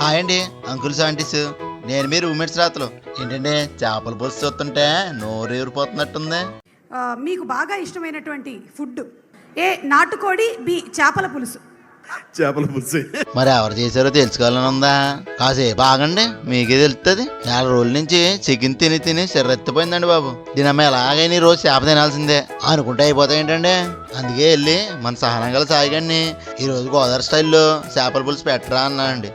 Hi అండి uncles aunties, నేను మీ roommates రాతలు. ఏంటండి చేపల పులుసు చూస్తుంటే నోరు ఊరిపోతున్నట్టుంది. మీకు బాగా ఇష్టమైనటువంటి ఫుడ్? ఏ నాటుకోడి, బి చేపల పులుసు. చేపల పులుసు. మరి ఎవరు చేశారో తెలుసుకోవాలని ఉందా? కాసేపు ఆగండి, మీకే తెలుస్తుంది. 4 రోజుల నుంచి చికెన్ తిని తిని సిర్రెత్తిపోయిందండి బాబు. దీనమ్మ ఎలాగైనా ఈ రోజు చేప తినాల్సిందే అనుకుంటే అయిపోతాయి ఏంటండి. అందుకే వెళ్ళి మన సహనం గల సాయిగాన్ని ఈ రోజు గోదావరి స్టైల్లో చేపల పులుసు పెట్టరా అన్నానండి.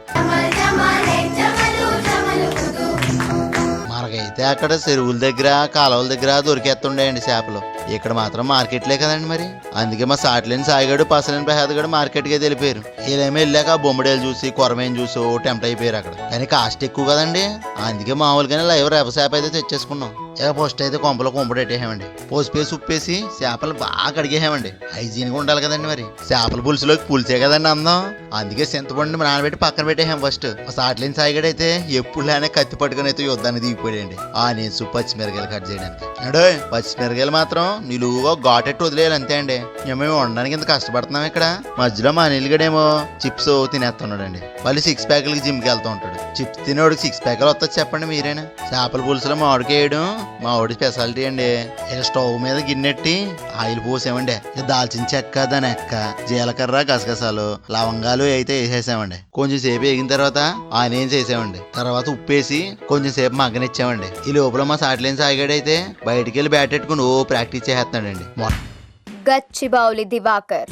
మనకైతే అక్కడ చెరువుల దగ్గర కాలువల దగ్గర దొరికేస్తుండేయండి చేపలు. ఇక్కడ మాత్రం మార్కెట్లే కదండి మరి. అందుకే మా సాటిలేని సాయిగాడు పసలేని ప్రసాద్ మార్కెట్కే వెళ్ళిపోయారు. వీళ్ళేమో వెళ్ళాక బొమ్మడేలు చూసి కొరమేని చూసి టెంప్ట్ అయిపోయారు అక్కడ. కానీ కాస్ట్ ఎక్కువ కదండి, అందుకే మామూలుగానే లైవ్ రేప చేప అయితే తెచ్చేసుకున్నాం. ఇక ఫస్ట్ అయితే కొంపలో పెట్టేసామండి. పోసిపేసి ఉప్పేసి చేపలు బాగా కడిగేసామండి. హైజీన్గా ఉండాలి కదండి మరి. చేపల పులుసులోకి పులిసే కదండి అందం. అందుకే చింతపండు నానబెట్టి పక్కన పెట్టేసాం ఫస్ట్. సాటిలేని సాయిగాడు అయితే ఎప్పుడులానే కత్తి పట్టుకుని అయితే యుద్ధాన్ని దిగిపోయాడండి. ఆనియన్స్ పచ్చిమిరకాయలు కట్ చేయడానికి. అంటే పచ్చిమిరకాయలు మాత్రం నిలువుగా ఘాటెట్టు వదిలేయాలి అంతే అండి. మేము వండడానికి ఇంత కష్టపడుతున్నాం ఇక్కడ. మధ్యలో మా నీళ్ళగడేమో చిప్స్ తినేస్తున్నాడండి. మళ్ళీ 6 ప్యాకులకి జిమ్కి వెళ్తూ ఉంటాడు. చిప్స్ తినేవాడికి 6 ప్యాకులు వస్తుంది చెప్పండి మీరేనా. చేపల పులుసులో మామిడికాయ వేయడం మా వాడి స్పెషాలిటీ అండి. ఇక స్టవ్ మీద గిన్నెట్టి ఆయిల్ పోసామండి. దాల్చిన చెక్క, దాని ఎక్క, జీలకర్ర, గసగసాలు, లవంగాలు అయితే వేసేసామండి. కొంచెం సేపు వేగిన తర్వాత ఆనియన్స్ వేసామండి. తర్వాత ఉప్పేసి కొంచెం సేపు మగ్గనిచ్చామండి. ఈ లోపల మా సాటిలేని సాయిగాడైతే బయటికి వెళ్ళి బ్యాట్ పెట్టుకుని ప్రాక్టీస్ చేస్తున్నాడండి. గచ్చిబౌలి దివాకర్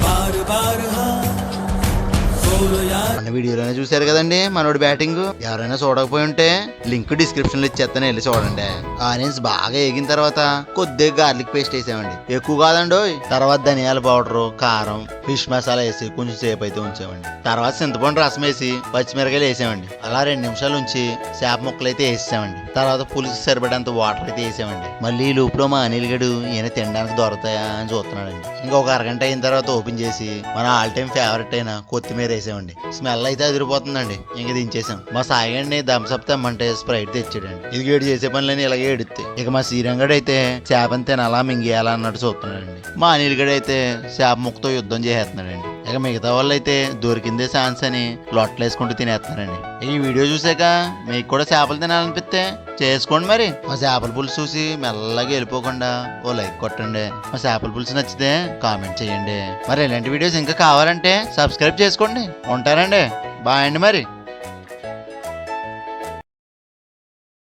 మన వీడియోలోనే చూశారు కదండి మనోడి బ్యాటింగ్. ఎవరైనా చూడకపోయి ఉంటే లింక్ డిస్క్రిప్షన్ లో ఇచ్చేస్తాను, వెళ్ళి చూడండి. ఆనియన్స్ బాగా వేగిన తర్వాత కొద్దిగా గార్లిక్ పేస్ట్ వేసామండి, ఎక్కువ కాదండి. తర్వాత ధనియాల పౌడర్, కారం, ఫిష్ మసాలా వేసి కొంచెం సేపు అయితే ఉంచామండి. తర్వాత చింతపండు రసం వేసి పచ్చిమిరకాయలు వేసామండి. అలా 2 నిమిషాలు ఉంచి చేప ముక్కలు అయితే వేసామండి. తర్వాత పులుసు సరిపడేంత వాటర్ అయితే వేసామండి. మళ్ళీ ఈ లోపల మా అనిల్ గడు ఈయన తినడానికి దొరుకుతాయా అని చూస్తున్నాడండి. ఇంకొక అరగంట అయిన తర్వాత ఓపెన్ చేసి మన ఆల్ టైమ్ ఫేవరెట్ అయిన కొత్తిమీర వేసామండి. స్మెల్ అయితే అదిరిపోతుందండి. ఇంక దించేసాం. మా సాయిగండి థమ్స్అప్ తెమ్మంటే స్ప్రైట్ తెచ్చాడండి. ఇది గేడు చేసే పనులని ఇలాగే ఎడుతాయి. ఇక మా శ్రీరంగడు అయితే చేపని తినాలా మింగేయాలా అన్నట్టు చూస్తున్నాడండి. మా అనిల్ గడు అయితే చేప ముక్కతో యుద్ధం చేసేస్తున్నాడండి. ఇక మిగతా వాళ్ళు అయితే దొరికిందే ఛాన్స్ అని లొట్టలు వేసుకుంటూ తినేస్తున్నారండి. ఈ వీడియో చూసాక మీకు కూడా చేపలు తినాలనిపిస్తే చేసుకోండి మరి. మా చేపల పులుసు చూసి మెల్లగా వెళ్ళిపోకుండా ఓ లైక్ కొట్టండి. మా చేపల పులుసు నచ్చితే కామెంట్ చేయండి. మరి ఇలాంటి వీడియోస్ ఇంకా కావాలంటే సబ్స్క్రైబ్ చేసుకోండి. ఉంటారండి, బాయ్ అండి మరి.